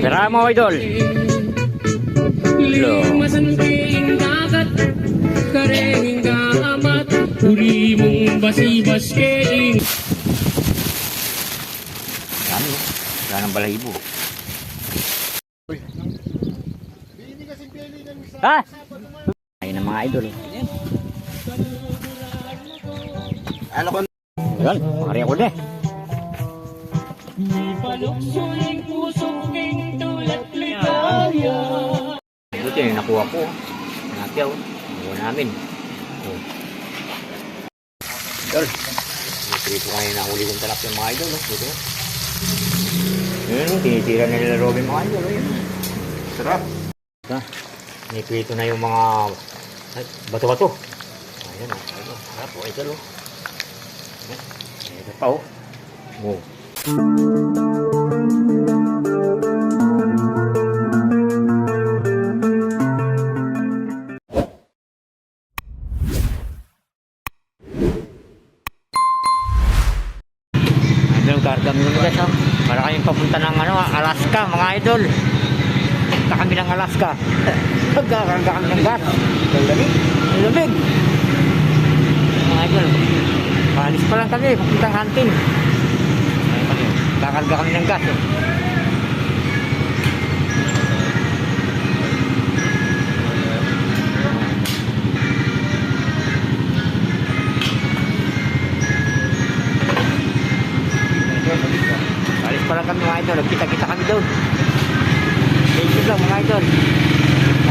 Tara mo, idol. Hello. Wala ng balahibo. Ha? Ayun ang mga idol. Ano ko? Ayan, pari ako na eh. Buti yung nakuha ko. Nakyaw. Nakuha namin. Idol. Prito kanina nahuli kong talap yung mga idol. Buti na. Yun, tinitira nila Robin mga idol. Sarap. Nipito na yung mga bato-bato. Ayan o. Sarap o. Idol o. Ito pa o. Oh. Idol, karga mo nung guys ha. Para kayong papunta ng Alaska mga idol. Punta kami ng Alaska. Nagkakarga kami ng gas. Lamig. Lamig. Mga idol. Palis pa lang kami. Papuntang hunting. Kakarga kami ng gas. Palis pa lang kami mga idol. Kita-kita kami doon. Thank you lang mga idol.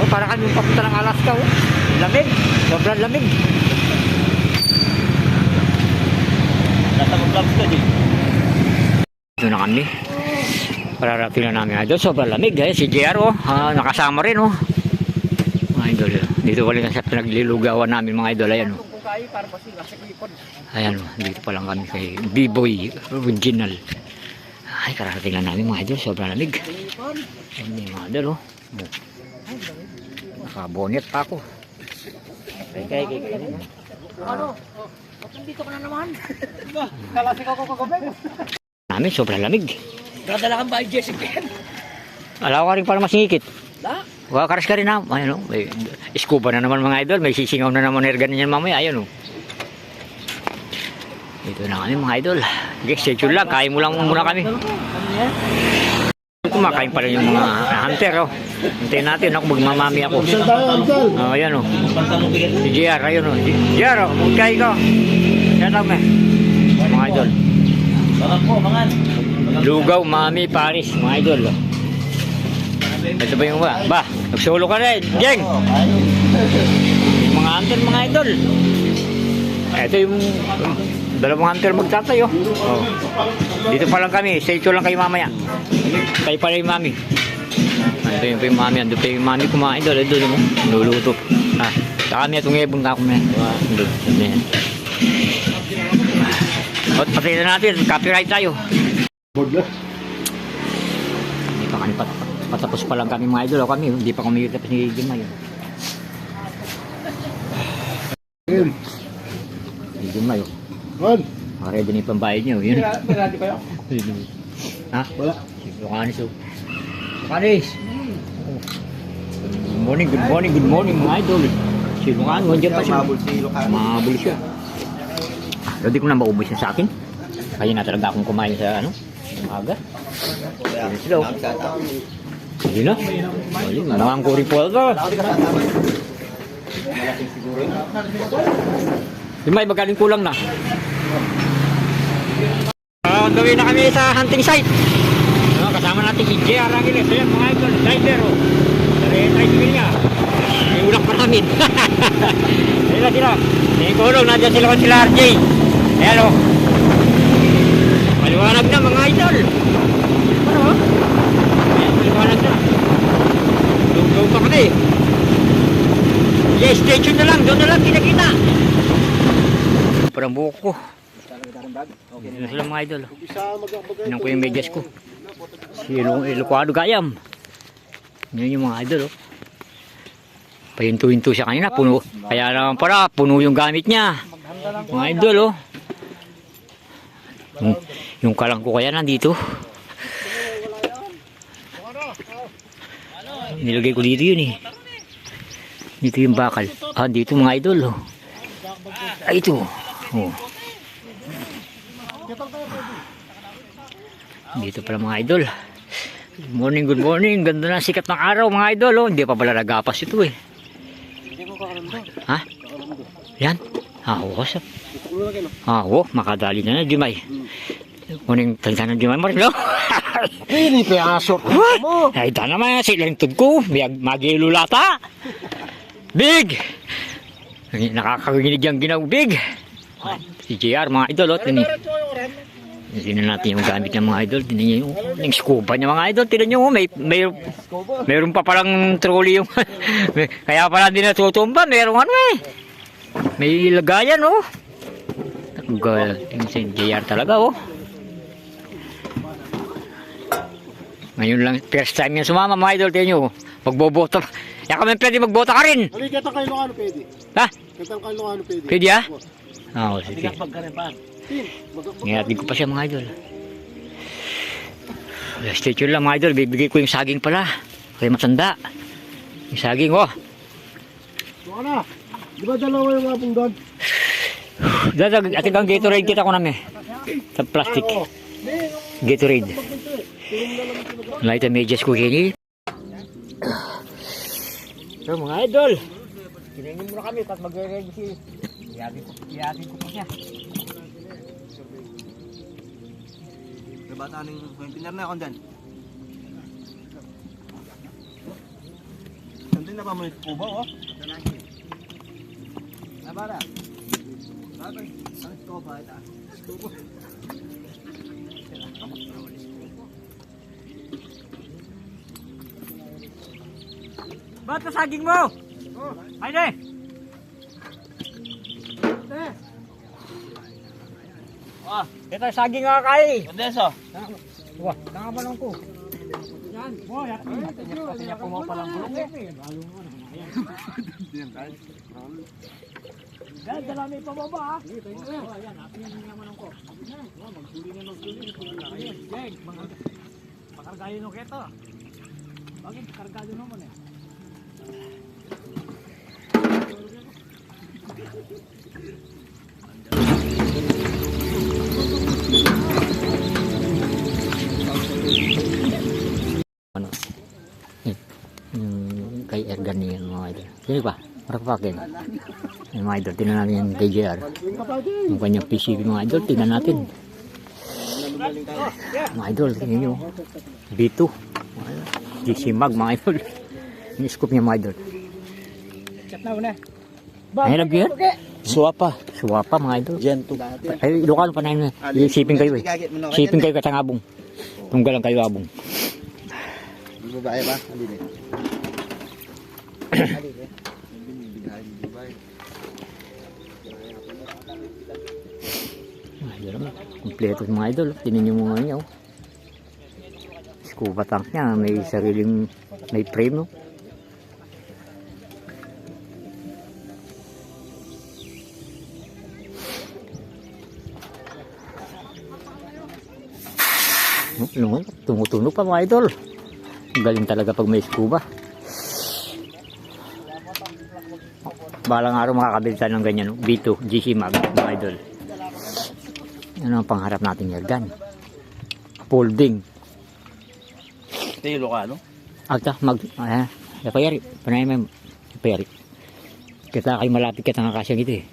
Oh, para kami papunta ng Alaska. Oh. Lamig. Sobrang lamig. Nasa mag-vlogs ka din. Ito na kami. Pararating na namin idol. Sobrang lamig. Si JR oh. Nakasama rin oh. Mga idol. Dito pala sa pinaglilugawan namin mga idol. Ayan oh. Ayan oh. Dito pa lang kami kay B-Boy Original. Ay, kararating na namin mga idol. Sobrang lamig. Ayan mga idol oh. Nakabonet pa ako. Kaya. Ano? Dito ka na naman. Kalasik ako kagabi. Namin, sobrang lamig. Dadala kang bahay, Jessica. Alaw ka rin para masingikit. La? Karas ka rin na. Ayun o. May scuba na naman mga idol. May sisingaw na naman ergan niyan mamaya. Ayun o. Dito na kami mga idol. Okay, stay tuned lang. Kain mo lang muna kami. Kumakain pa rin yung mga hunter o. Hintayin natin ako. Magmamami ako. Ayan o. Si JR. Ayun o. JR o. Magkain ko. Yan lang eh. Mga idol. Lugaw, mami, Paris, mga idol. Ito ba yung ba? Nagsolo ka rin, Jeng! Yung mga hunter, mga idol. Ito yung dalawang hunter magtatayo. Oh. Dito pa lang kami, stay tuned lang kayo mamaya. Kayo pala yung mami. Ito yung mami, ando pa yung mami ko mga idol. Ito yung nuluto. Saka kami itong ibon ka ako na. At pati na natin, copyright tayo. Hindi pa kami patapos pa lang kami mga idol. Kami, hindi pa kami tapos ni Jimay. Ni Jimay. Ready na yung pambayad niyo. Ready pa yun? Ha? Wala. Lukanis o. Lukanis! Good morning mga idol. Si Lukanis, nandiyan pa siya. Mabul siya. Hindi ko na maubos siya sa akin. Kaya na talaga akong kumain sa aga. Hello. Hindi na. Mga kuring po ito. May magaling kulang na. Gawin na kami sa hunting site. Kasama natin si JR Angeles. Ayan mga idol. Driver o. Tricycle niya. May ulak pa namin. Ayan sila. Tingin nandiyan sila sila RJ. Ayan o. Maliwanag na mga idol. Ano o? Ayan, maliwanag na. Lugaw pa ka na eh. Yes, stay tuned na lang. Doon na lang kita-kita. Parang buhok ko. Yan sila mga idol. Yan ko yung medyas ko. Si Ilocuado Gayam. Yan yung mga idol oh. Pahinto-hinto siya kanina. Puno. Kaya naman para puno yung gamit niya. Mga idol oh. Yung kalang ko kaya nandito. Nilagay ko dito yun eh. Dito yung bakal. Ah, dito mga idol. Oh. Ay, ito. Oh. Dito pala mga idol. Good morning, good morning. Ganda na sikat ng araw mga idol. Oh. Hindi pa pala nagapas ito eh. Ha? Yan? Ah, oo. Ah, oo. Makadali na na, Jumay. Kuning tanda ng Jumay mo rin, no? Ini peaso mo. Ay, ito naman. Silang tug ko. Magilulata. Big! Nakakaginig yung ginaw, Big. Si JR, mga idol. Oh. Tingnan natin yung gamit ng mga idol. Tingnan nyo yung scuba niya mga idol. Tingnan nyo, mayroon pa palang trolley yung... Kaya pala din natutumba. Mayroon ano eh. May lagayan oh. Tingnan si JR talaga oh. Ngayon lang, first time yan sumama mga idol. Tingnan nyo, magbobota. Yan kami pwede magbota ka rin. Ali, katang kayo ano pwede. Ha? Katang kayo ano pwede. Pwede ah? Oo, sige. Ngayatin ko pa siya mga idol. Stay tuned lang mga idol. Bibigay ko yung saging pala. Kaya matanda. Yung saging oh. Buka na. Di ba dalawa yung abong doon? Dadag, ating kang Gatorade kita ko namin. Sa plastic. Gatorade. Light ang medyas ko kini. So mga idol. Kiningin muna kami at mag-ready si... Iyagin ko pa siya. Nabata ng container na ako dyan. Nandun na pa mo yung kubo, oh. Nabara. Sabay. Ang kubo, ito. Kubo. Ba't na saging mo? Hayde! Ah, ito saging nga kay. Kandeso. Wah, nangabalong ko. Yan. Oh, yan. Kaya po mo palang bulong eh. Yan, dala may pababa ha. Yan, ating naman ko. Magsuli na magsuli. Yan, pakargayo nung keto. Bakit pakargayo naman eh? Ano? Kay Ergan niya mga idol. Sino ba? Marapakin. Yung mga idol, tingnan natin yung kay JR. Yung kanyang PCB mga idol, tingnan natin. Mga idol, tingnan nyo. B2. GC Mag mga idol. Yung scoop niya mga idol. Chat na muna. Ay, lagyan? Suwapa. Suwapa mga idol. Diyan to. Ay, lokal pa na yun. Isipin kayo eh. Isipin kayo katangabong. Tunggalan kayo abong. Babae ba? Alin eh. Ayun naman. Kompleto mga idol. Tingnan nyo mga niya. Scuba tank niya. May sariling, may frame no. Tumutunog pa mga idol. Galing talaga pag may scuba. Balang araw makakabili tayo ng ganyan. B2, GC Mag mga idol. Ano ang pangharap natin yung gun? Folding. Ito yung lokano? Agta, napayari. Panay mo napayari. Kita kayo malapit kita nga kasyang ito eh.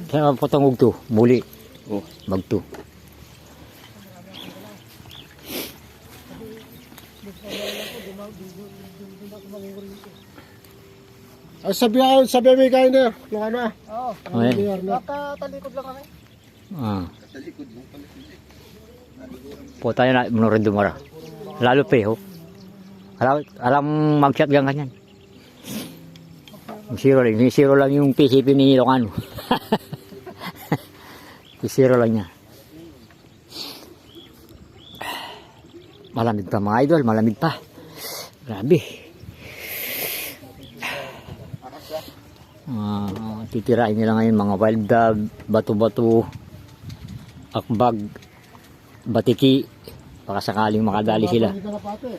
Sa patangog to, muli. Oh. Magto. Sabi may kain na. Yung ano ah. Oo. Okay. Nakatalikod lang kami. Ah. Po tayo na manorin dumara. Lalo pa ho. Alam mag-shotgun kanyan. Zero lang yung PCP ni Ilocano. Zero lang niya. Malamig pa mga idol, malamig pa. Grabe. Titirain nila ngayon mga wild dog, bato-bato, akbag, batiki. Baka sakaling makadali sila. Dito na pati.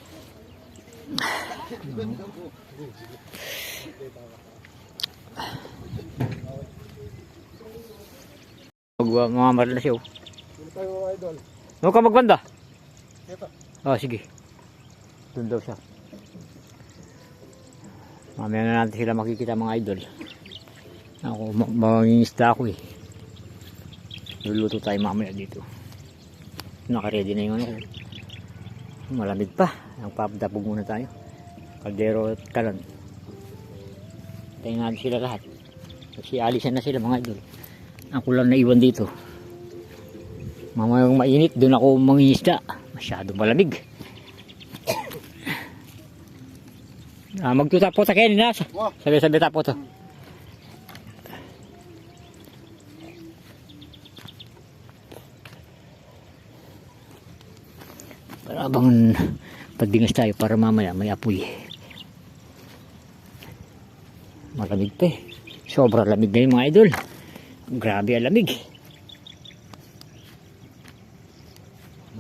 Mga marila siya. Dito tayo mga idol. Ano ka magbanda? Dito. Sige. Doon daw siya. Mamaya na natin sila makikita mga idol. Ako, mangingisda ako eh. Luluto tayo mamaya dito. Naka-ready na yung ano ko. Malamig pa. Nagpapadapog muna tayo. Kaldero at kalan. Tayo natin sila lahat. Kasi alisan na sila mga idol. Ako lang naiwan dito. Mamayang mainit, doon ako mangingisda. Masyado malamig. Magtutapo sa kayo nila. Sabi-sabi tapo to. Para abang pagdingas tayo para mamaya may apoy. Malamig pa eh. Sobrang lamig na yung mga idol. Grabe ang lamig.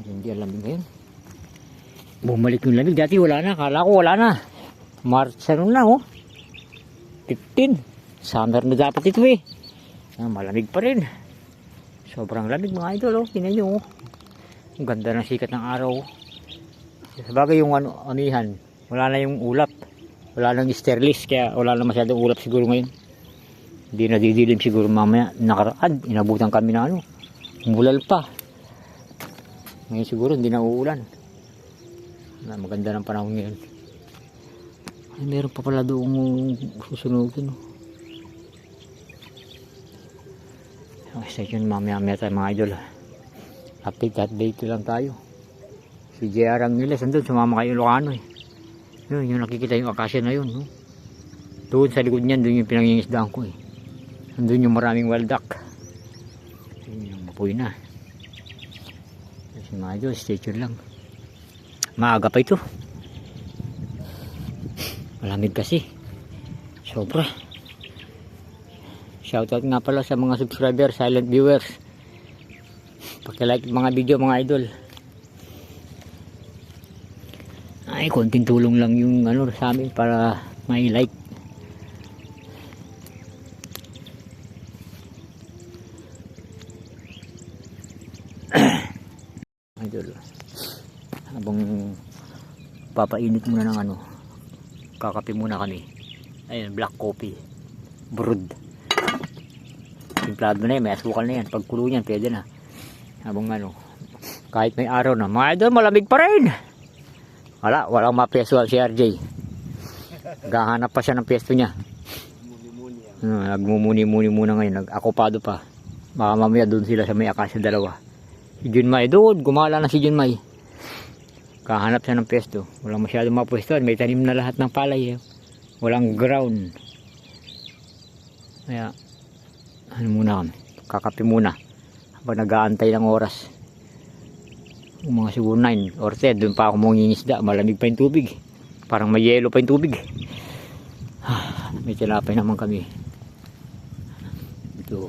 Hindi ang lamig ngayon. Bumalik yung lamig. Dati wala na. Kala ko wala na. March ano na oh. 15. Summer na dapat ito eh. Malamig pa rin. Sobrang lamig mga idol oh. Tingnan nyo oh. Ang ganda ng sikat ng araw. Sabagay yung anihan. Wala na yung ulap. Wala nang sterlis. Kaya wala na masyadong ulap siguro ngayon. Hindi na didilim siguro mamaya. Nakaraan. Inabutan kami na ano. Umulal pa. Ngayon siguro hindi na uulan. Maganda ng panahon ngayon. Ay, meron pa pala doong susunugin. Stay tuned mamaya tayo mga idol. Update lang tayo. Si JR ang nila. Sandun sumama kayo Ilocano eh. Yun, yung nakikita yung akasya na yun. No? Doon sa likod niyan, doon yung pinangingisdaan ko eh. Nandun yung maraming wild duck. Yun yung mapoy na. Kasi mga idol, stay tuned lang. Maaga pa ito. Malamig kasi. Sobra. Shoutout nga pala sa mga subscribers, silent viewers. Paki-like mga video mga idol. Ay, konting tulong lang yung ano sa amin para may like. Idol. Habang papainit muna ng ano, kakape muna kami. Ayun, black coffee. Brewed. Timplado na yan, may asukal na yan. Pagkulo niyan, pwede na. Habang ano, kahit may araw na. Mga idol, malamig pa rin. Walang mapesual si RJ. Gahanap pa siya ng pwesto niya. Nagmumuni-muni muna ngayon. Nag-akopado pa. Baka mamaya doon sila sa may akasya dalawa. Si Junmay doon, gumala na si Junmay. Kahanap siya ng pwesto. Walang masyadong mapwestuhan. May tanim na lahat ng palay. Walang ground. Kaya, ano muna kami. Kakape muna. Habang nag-aantay ng oras. Mga siguro 9 or 10. Doon pa ako mangingisda. Malamig pa yung tubig. Parang may yelo pa yung tubig. May tilapay naman kami. Ito.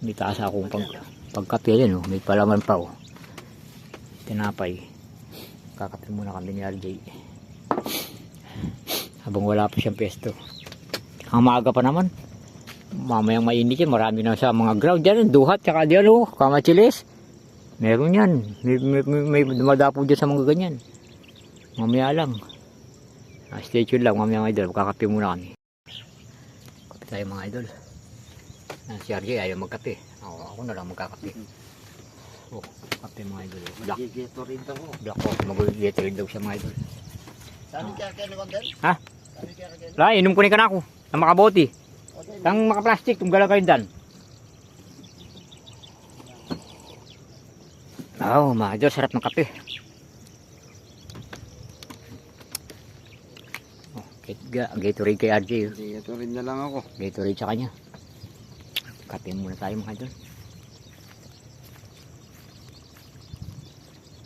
May taas akong pagkape yan. Oh. May palaman pa. Oh. Tinapay. Kakape muna kami ni RJ. Habang wala pa siyang pesto. Ang maaga pa naman. Mamayang mainit yan. Marami na sa mga ground dyan. Duhat. Tsaka dyan. Oh. Kamachilis. Meron yan. May dumadapo dyan sa mga ganyan. Mamaya lang. Stay tuned lang. Mamaya mga idol. Kakape muna kami. Kape tayo mga idol. Si RJ ayaw magkape. Ako na lang magkakape. Oh, kape mga idol. Black. Black coffee. Mag-Gatorade daw siya mga idol. Saan kaya kayo nagkondel? Ha? La, inom ko ni ka na ako. Ang makaboti. Ang makaplastik. Tunggalan kayo dan. Oh, mga idol. Sarap ng kape. Oh, Gatorade kay RJ. Gatorade na lang ako. Gatorade sa kanya. Kape muna tayo mga idol.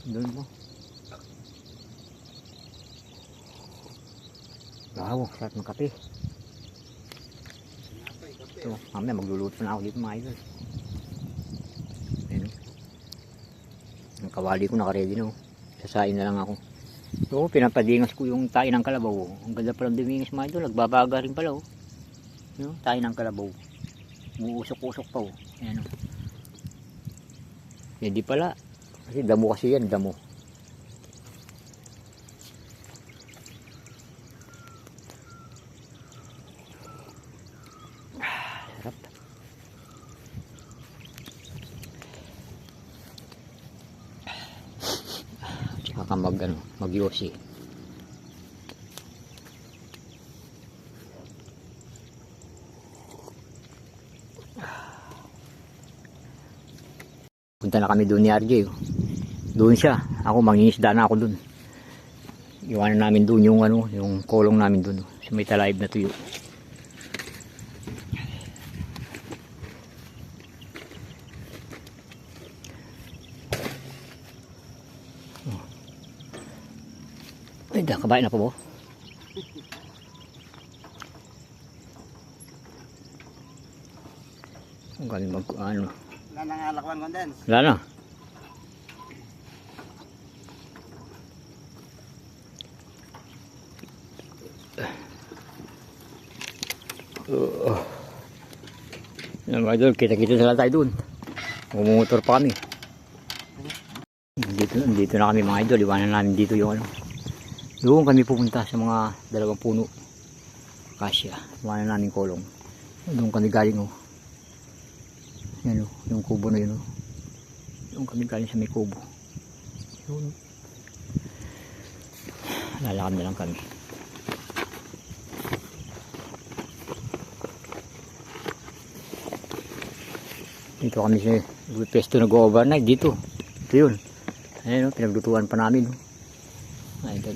Doon mo. Wow, sarap ng kape. Ito, mamaya magluluto na ako dito mga idol. Ayun. kawali ko naka-ready na. Sasain na lang ako. So, pinapadingas ko yung tayo ng kalabaw. Ang ganda palang dumingis mga idol. Nagbabaga rin pala. Yung tayo ng kalabaw. Muusok-usok pa. Ayan o. Hindi pala. Kasi damo kasi yan. Damo. Sarap. Tsaka mag-yosi. Punta na kami doon ni RJ. Doon siya. Ako mangingisda na ako doon. Iwanan namin doon yung yung kolong namin doon. Sa may talayib na tuyo. Ay, kabayan na po. Ang galing wala nang alakwan condense. Wala na. Yan mga idol, kita-kita sila tayo dun. Umumotor pa kami. Dito na kami mga idol, iwanan namin dito yung doon kami pupunta sa mga dalawang puno. Kasya, iwanan namin kolong. Doon kami galing Yan yung kubo na yun Doon kami galing sa may kubo. Yun. Lalakad na lang kami. Dito kami sa pesto nag-overnight dito. Ito yun. Ayan pinaglutuan pa namin. Ay, ito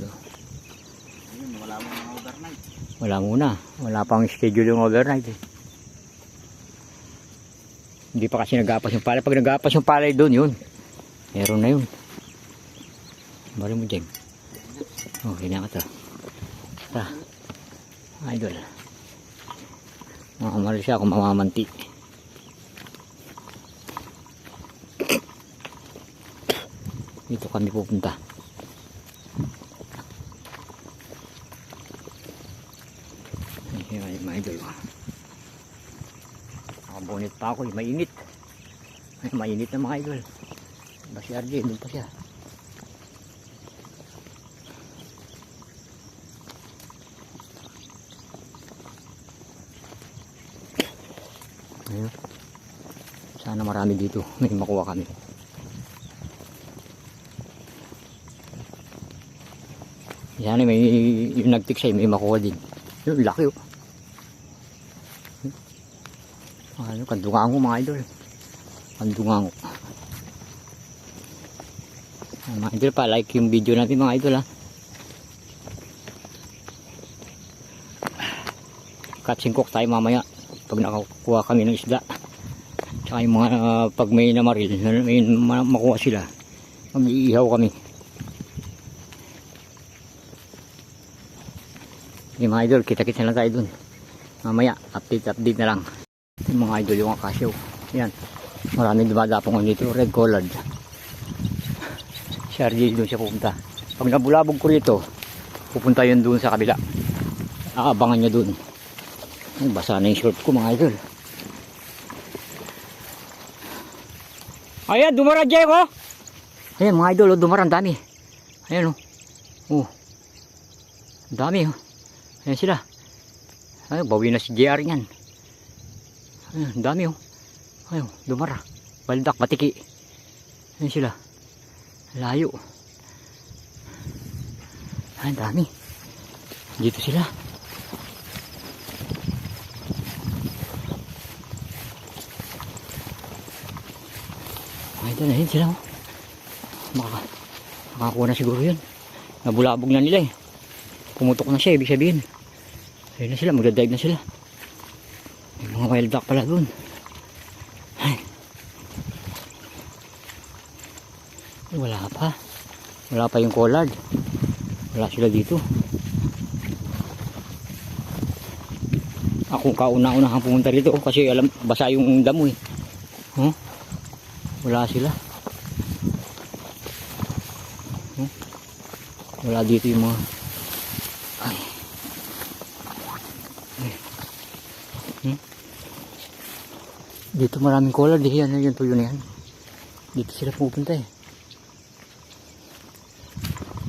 Wala mo ng overnight. Wala muna. Wala pang schedule yung overnight Hindi pa kasi nagapas yung palay. Pag nagapas yung palay doon, yun. Meron na yun. Bari mo dyan. Okay na ka to. Idol. Makamal siya kung mamamanti. Dito kami pupunta. Ayan, mga idol. Nakabunit pa ako. Mainit. Mainit na mga idol. Ba si RJ, doon pa siya. Ayun. Sana marami dito. May makuha kami. Sana may yung nagtiksay may makuha din. Yung laki kandungan ko mga idol. Kandungan ko. Mga idol pa like yung video natin mga idol Catching cook tayo mamaya pag nakakuha kami ng isda. Tsaka yung mga pag may namaril may makuha sila. Mag-iihaw kami. Yung mga idol, kita-kita na tayo dun. Mamaya, update na lang. Yung mga idol, yung akasyaw. Yan. Maraming dumadapong dito. Red collard. Si RJ doon siya pupunta. Pag nabulabog ko rito, pupunta yun doon sa kabila. Aabangan niya doon. Ay, basa na yung short ko mga idol. Ayan, dumara dyan ko. Ayan mga idol, dumara. Ang dami. Ayan dami Ayan sila. Ay, bawi na si JR yan. Ayun, dami Ayun, dumara. Baldak, batiki. Ayun sila. Layo. Ay, dami. Dito sila. Ay, ito na yun sila. Makakuha na siguro yun. Nabulabog na nila Pumutok na siya, ibig sabihin. Ayun na sila, magdadive na sila. May mga wild duck pala doon. Ay. Wala pa. Wala pa yung collard. Wala sila dito. Ako kauna-unahang pumunta dito kasi alam, basa yung damo Wala sila. Wala dito yung mga... Ay. Dito maraming kola. Yan yung tuyo na yan. Dito sila pupunta eh.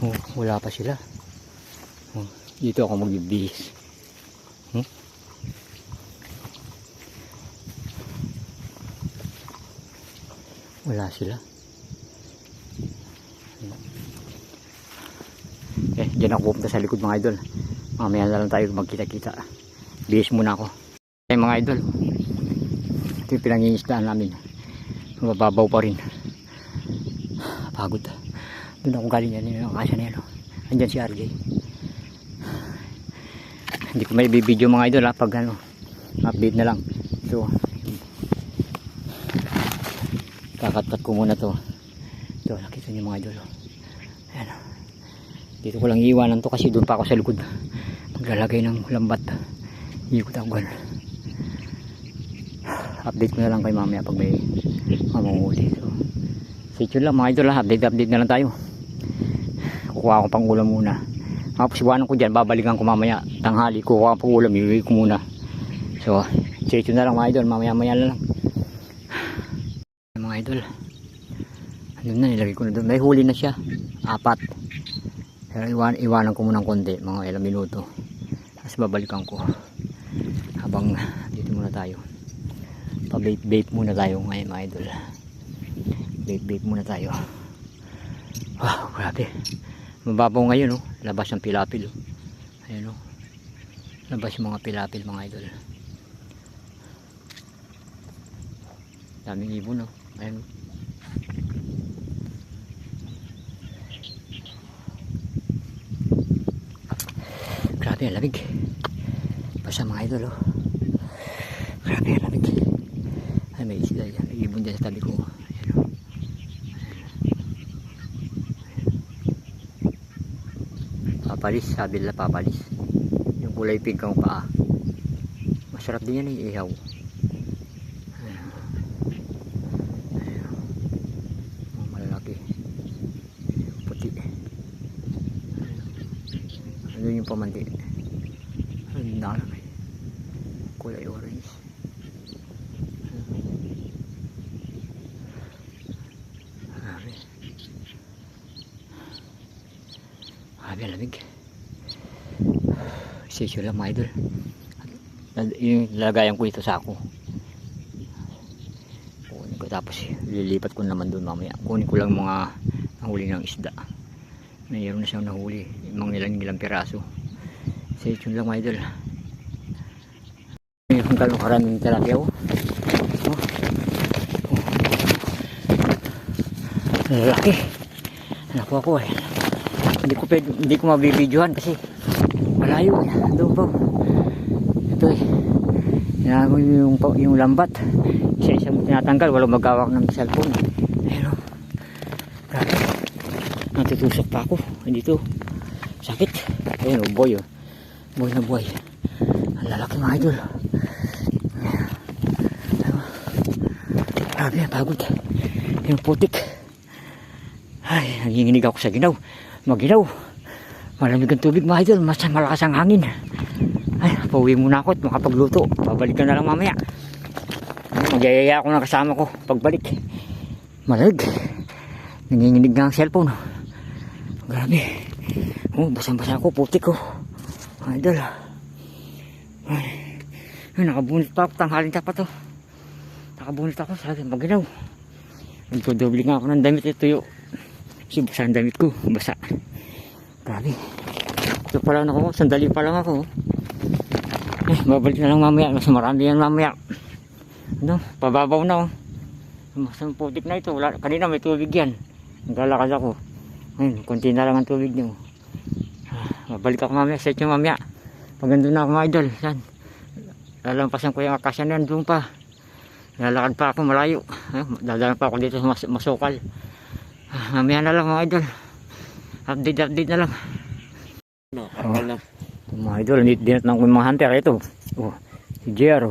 Oh, wala pa sila. Oh, dito ako magbibihis. Wala sila. Diyan ako pupunta sa likod mga idol. Mamaya na lang tayo magkita-kita. Bihis muna ako. Mga idol, ito yung pinangingistaan namin. Mababaw pa rin. Pagod. Doon ako galing yan yung kasa na yan. Andyan si RJ. Hindi ko may bibideo mga idol ha. Pag ano, update na lang. So, kakat-kat ko muna to. Ito, nakita niyo mga idol. Ayan. Dito ko lang iiwanan to kasi doon pa ako sa likod. Maglalagay ng lambat. Ikot ako gano'n. Update ko na lang kay mamaya pag may mamunguli. So, stay tuned lang mga idol ha. Update na lang tayo. Kukuha ko pang ulam muna. Mapasiwanan ko dyan. Babalikan ko mamaya. Tanghali. Kukuha ko pang ulam. Iuwi ko muna. So, stay tuned na lang mga idol. Mamaya na lang. Mga idol. Ano na, nilagay ko na doon. May huli na siya. 4. Pero iwanan ko muna ng konti. Mga ilang minuto. Tapos babalikan ko. Habang dito muna tayo. Pa-vape muna tayo ngayon mga idol. Vape muna tayo. Wow, grabe. Mababaw ngayon oh. Labas ng pilapil oh. Ayan oh. Labas yung mga pilapil mga idol. Daming ibon oh. Ayan oh. Grabe ang lamig. Basta mga idol oh. Grabe ang lamig. Ay may isda dyan. May ibon dyan sa tabi ko. Ayan oh. Papalis, sabi nila papalis. Yung kulay pink ang paa. Masarap din yan eh, ihaw. Ayan. Ayan. Oh, malalaki. Puti. Ano yung pamanti? Ang dami. Kulay orange. Grabe ang lamig. Session lang mga idol. Yung lagayan ko ito sa ako. Kunin ko tapos lilipat ko naman doon mamaya. Kunin ko lang mga nahuli ng isda. Mayroon na siyang nahuli. Mga ilang piraso. Session lang mga idol. Yung kalong karaming tilapia oh. Lalaki. Nakuha ko eh. Hindi ko mabibidyohan kasi malayo eh. Doon po. Ito eh. Yung lambat. Isa-isa mo tinatanggal. Walang magawak ng cellphone. Ayun o. Grabe. Natutusok pa ako. Dito. Sakit. Ayun o. Boy o. Boy na boy. Ang lalaki mga idol. Grabe. Pagod. Yung putik. Ay, nanginginig ako sa ginaw. Maginaw. Malamig ang tubig mga idol. Mas malakas ang hangin. Ay, pauwi muna ako at makapagluto. Babalik na lang mamaya. Magyayaya ako ng kasama ko. Pagbalik. Malamig. Nanginginig nga ang cellphone. Grabe. Oh, basang-basa ako. Putik ko. Mga idol. Ay, nakabunot pa ako. Tanghalin pa to. Nakabunot ako. Sabi, maginaw. Nagdodobli nga ako ng damit. Ito kasi basa ang damit ko. Basa. Grabe. Ito pa lang ako. Sandali pa lang ako. Eh, babalik na lang mamaya. Mas marami yan mamaya. Ano? Pababaw na oh. Masang putik na ito. Wala. Kanina may tubig yan. Naglalakad ako. Ayun. Kunti na lang ang tubig niyo. Babalik ako mamaya. Set nyo mamaya. Pag nandun na ako mga idol. Yan. Lalampasan ko yung akasya na yan. Doon pa. Lalakad pa ako malayo. Dadalan pa ako dito sa masukal. Mamaya na lang mga idol. Update na lang. Mga idol, dinat lang ko yung mga hunter. Ito. Oh, si JR.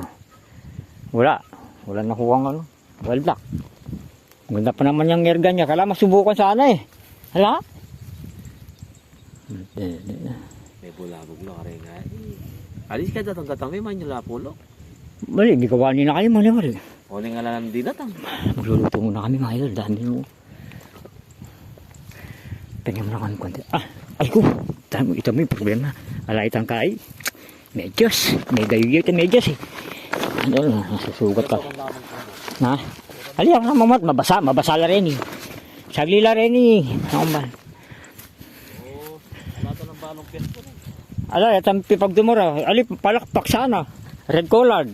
Wala nakuha ng ano. Wild black. Ganda pa naman yung airgun niya. Kala masubukan sana eh. Hala? May bulabog na rin nga. Alis ka datang katami man yung lapulo. Bali, hindi kawanin na kayo, mali. Uling nga lang din natang. Magluluto muna kami mga idol. Dami mo. Tingnan mo na kami konti. Ay ko. Ito mo yung problema. Alay itang kai. Medyos. May dayuyo ito medyos eh. Ano, nasusugat ka. Na? Aliyak na mamat. Mabasa la rin eh. Sagli la rin eh. Ako ba? Wala to ng balong piyento. Alay, itang pipagdumura. Ali, palakpak sana. Red collard.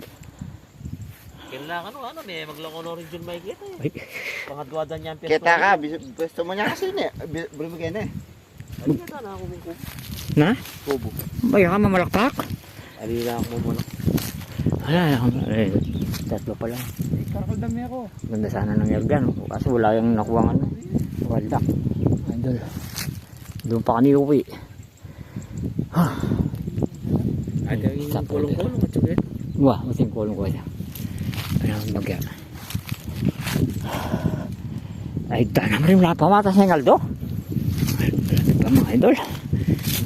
Kailangan ano, may maglako rin dyan may kita eh. Ay, Pangadwadan niya ang piyento. Kita ka, gusto mo niya kasi ni. Bumigay na eh. Ali ka na ako may kubo. na? Kubo. Baya ka mamalakpak? Ali na ako muna. Tatlo pa lang. Karakal dami ako. Ganda sana ng Yergan. Kasi wala yung nakuha ano. Waldak. Idol. Doon pa kami uwi. Ay, yung kulong-kulong at saka Wah, masing kulong ko siya. Ano ang bagya? Ay, dana mo rin wala pa matas ng Aldo. Ay, malapit pa mga idol.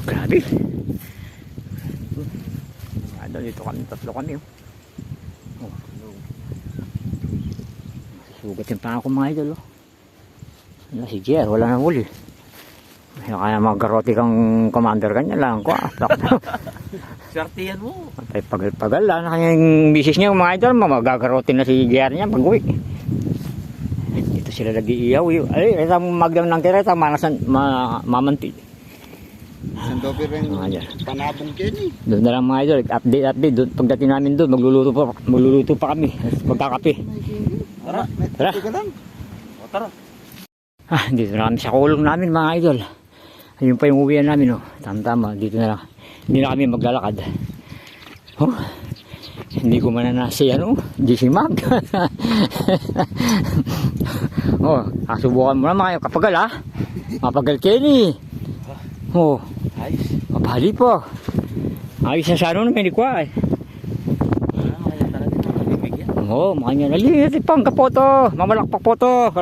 Grabe. Mga idol, dito kami, tatlo kami. Oh. Susugatin pa ako mga idol. Oh. Wala si Jer, wala na huli. Kaya mag-garoti kang commander kanya lang ko. Swertihan mo. Ay, pagal-pagal lang. Kanyang misis niya, mga idol, magagarotin na si Jer niya pag-uwi. Dito sila nag-iiyaw. Ay, isang magdang ng tira, isang mamanti. Isang dobi rin Mga Jer. panabong Kenny. Doon na lang mga idol, update. Doon, pagdating namin doon, magluluto pa kami. Magkakape. Tara. Tara. Ito ka lang. O, tara. Dito na kami sa kulong namin mga idol. Ayun pa yung uwian namin, oh. Tama-tama, dito na lang. Hindi na kami maglalakad. Oh, hindi ko mananasi, GC Mag. Oh, kasubukan mo na mga kapagal, ha? Mapagal Kenny. Oh, Ayos. mabali po. Ayos na sa hindi ko, eh. Kaya talaga nakabibigyan. Oo, makanya naliit pang kapoto, mamalakpak po to.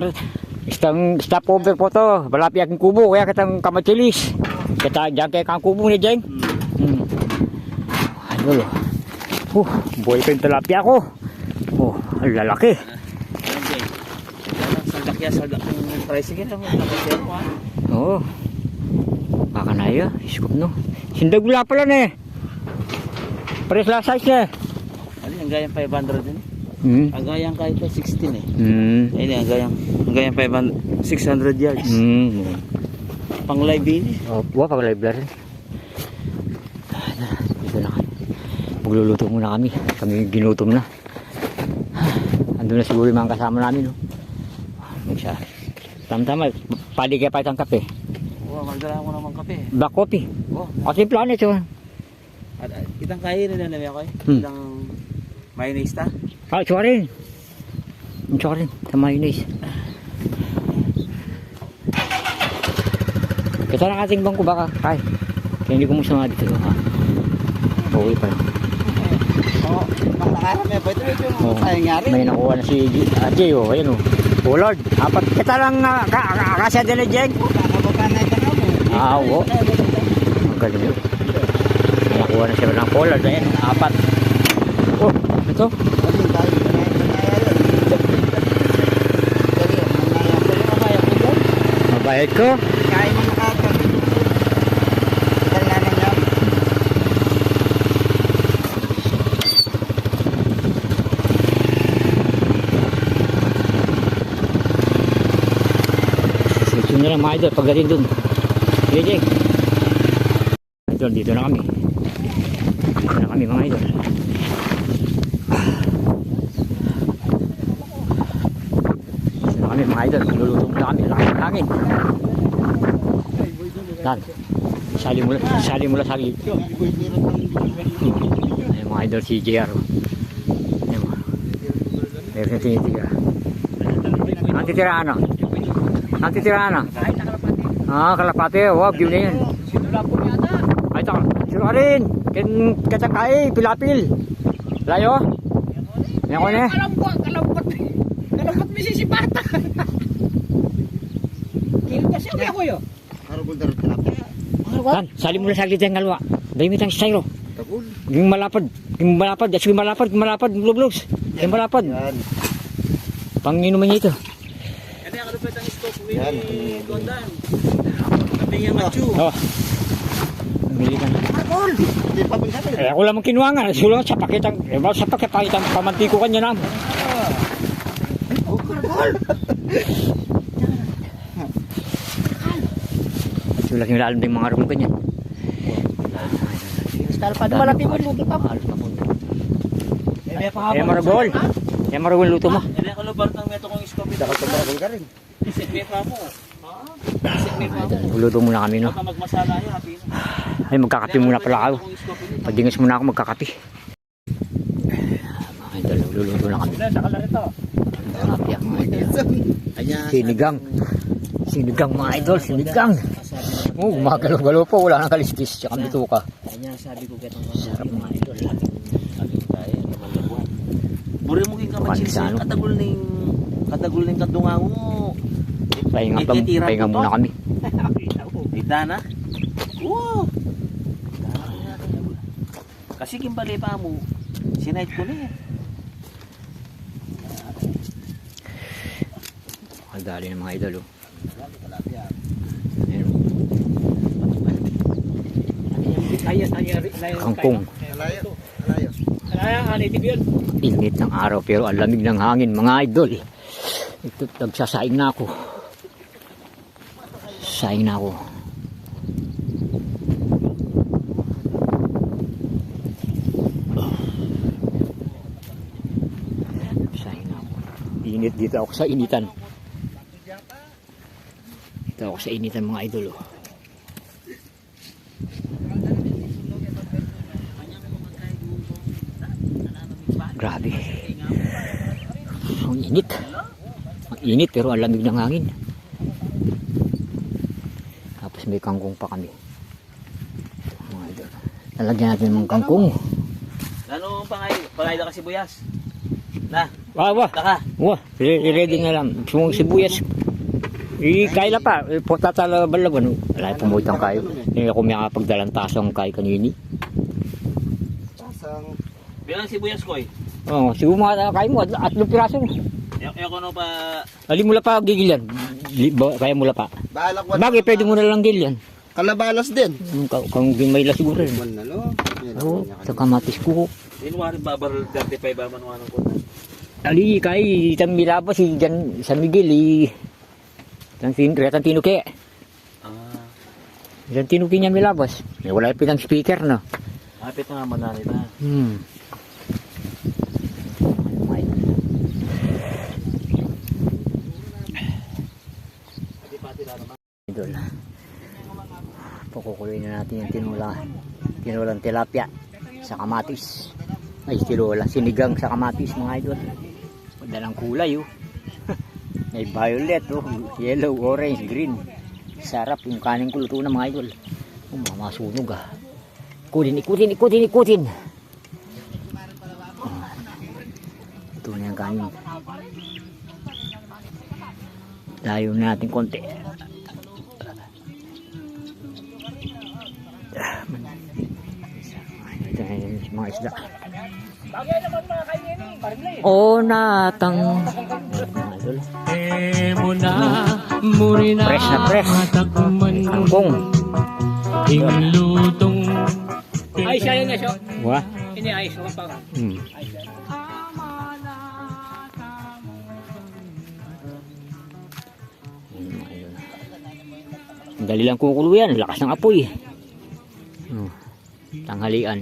Stop over po to. Balapi aking kubo, kaya kitang kamachilis. Kita dyan kaya kang kubo ni Jeng. Ano, buhay ko yung talapia ko. Oh, ang lalaki. Ano, Jay? Sandakya sa tricycle lang. Nakasero, ha? Oo. Baka na yun, iskop no. Sindag wala pala na eh. Pares la size na eh. Ano, ang gayang 500 din. Ang gayang kahit 16 eh. Ayun, ang gayang 500, 600 yards. Pang live din eh. Oh, pag live na rin. Dito na kami. Magluluto muna kami. Kami ginutom na. Andun na siguro yung mga kasama namin. No? Magsa. Tama-tama. Pali kaya pa itang kape. Oo, magdala ko naman kape. Black coffee. Oo. Kasi planet yun. At itang kainin na namin ako eh. Itang mayonnaise ta. Ah, tsaka rin. Tsaka rin. Sa mayonnaise. Ito lang ating bangko baka. Kaya hindi ko mo sama dito. Okay pa lang. Oo. Nakaram eh. Pwede ito Oh, yung sayang nga rin. may nakuha na si Jay. Oh, ayun oh. Oh Lord. Apat. Kita lang kasya din ni Jay. Kakababa na ito ka mo. Oo. Ang galing yun. May nakuha na siya ng pollard. Ayan. Apat. Oh, ito. Mabayad ko. Kaya mo nakakal. Kailangan niya. Ito na lang mga idol. Pagdating dun. Sige, Jay. Idol, dito na kami. Dito na kami mga idol. Dito na kami mga idol. Luluto muna kami. Lakas ng hangin. Yan. Sali mula sa gilid. Ayun mga idol si JR. Ayun mga. Meron na tinitira. Ang titira ano? Ang titira ano? Ah, kalapate. Wow, view na yun. Ay, ito. Sino rin? Katangkay, pilapil. Layo? Yan ko na eh. Kalambot may sisipata. Kilo kasi ako yun. Harugol darot tilapia. Kan, sali mo na saglit yung kalwa. Dahil mo itang styro. Yung malapad. Yung malapad. Yes, yung malapad. Yung malapad. Blublogs. Yung malapad. Panginuman niya ito. Kasi ako lupit ang scope with Gondan. Sabi niya machu. Oh. Bili ka na. Marcol! Eh, ako lang kinuha nga. Sulang sa pakitang. Eh, sa pakitang pamantiko kanya naman. Marcol! Sulang yung lalim ng mga rumong kanya. Talpad malati mo luto pa. Eh, maragol. Eh, maragol luto mo. Hindi ako lupart ng meto kong scope. Dapat maragol ka rin. Isip me pa mo. Isip me pa mo. Luto muna kami, no? Baka magmasala yun, happy na. Ay, magkakape muna pala ako. Pagdingas muna ako magkakape. Mga idol, luluto na kami. Sakala rito. Tilapia, mga idol. Sinigang. Sinigang, mga idol. Sinigang. Oh, gumagalaw-galaw po. Wala nang kaliskis. Tsaka bituka. Kanya sabi ko ketong Sarap, mga idol. sabi ko tayo, naman labuhan. Buri mo king Pansano. kamachis, katagul ning kadungango mo. Pahinga muna kami. Ita na? Oo. Kasi kimbali pa mo, sinight ko na eh. Ang dali ng mga idol, oh. Kangkong. Init ng araw pero ang lamig ng hangin, mga idol. Ito, nagsasaing na ako. Saing na ako. Saing na ako. Init dito ako sa initan. Dito ako sa initan, mga idol, oh. Grabe. Ang init. Ang init pero ang lamig ng hangin. Tapos may kangkong pa kami. Mga idol. Lalagyan natin ng kangkong. Ano pangay na kasi buyas? Na, Wah. taka. Wah, ready na lang. Sumong sibuyas. Kaila pa. Tatala balaban. Wala pumutang kayo. Hindi ako may kapagdalang tasong kay kanini. Bilang sibuyas ko eh. Oh, siguro mga kain mo. At piraso. Ako no pa... Ali mo la pa gigilyan. Kaya mo la pa. Balak Bagay, pwede mo na lang gilyan. Kalabalas din. Kung may la siguro rin. Ano? Oo, sa kamatis ko. Inuwarin babaril 35 ba manuanong ko na. Ali, kay itang milabas, dyan San Miguel, retang tinuki. Ah, Itang tinuki niya milabas. Wala yung pitang speaker, no? hapit na nga mananay na. Idol. Pakukuloy na natin yung tinulang tilapia sa kamatis. Ay, sinigang sa kamatis, mga idol. Madalang kulay, oh. May violet, oh. Yellow, orange, green. Sarap yung kanin ko, luto na, mga idol. Oh, mamasunog, ah. Ikutin. Ito na yung kanin. Layo na natin konti. Ito na yung mga isda. Bagay naman mga kainin. Parimlay. O natang fresh na fresh. Kangkong. Ay, siya yun na siya. Wah. Ini ay, siya pa. Dali lang kukulo yan. Lakas ng apoy. Tanghalian.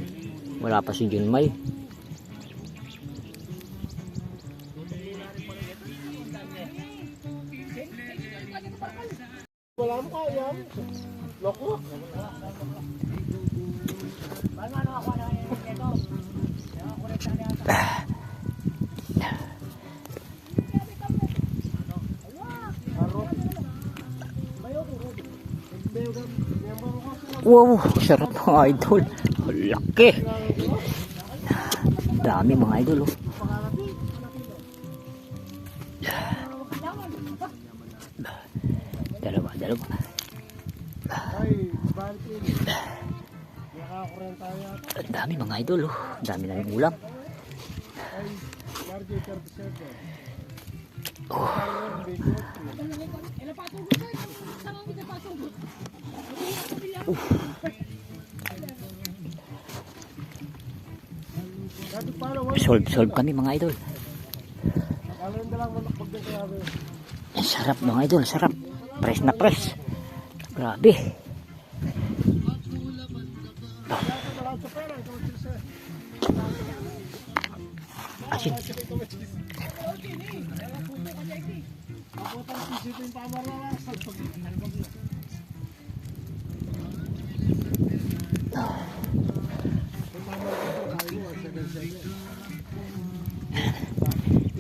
Wala pa si Junmay. Wala mo kaya. Loko. Ano ako na ito? Wow, sarap mga idol. Laki. Dami mga idol, oh. Dalawa. Ang dami mga idol, oh. Ang dami na yung ulam. Oh. Solve kami mga idol. Ang sarap mga idol, sarap. Press na press. Grabe. Asin.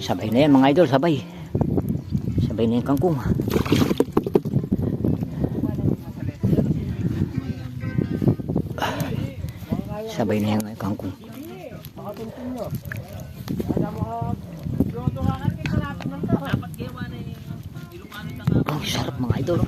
Sabay na yan mga idol, sabay. Sabay na yung kangkong. Sabay na yung kangkong. Ang sarap mga idol.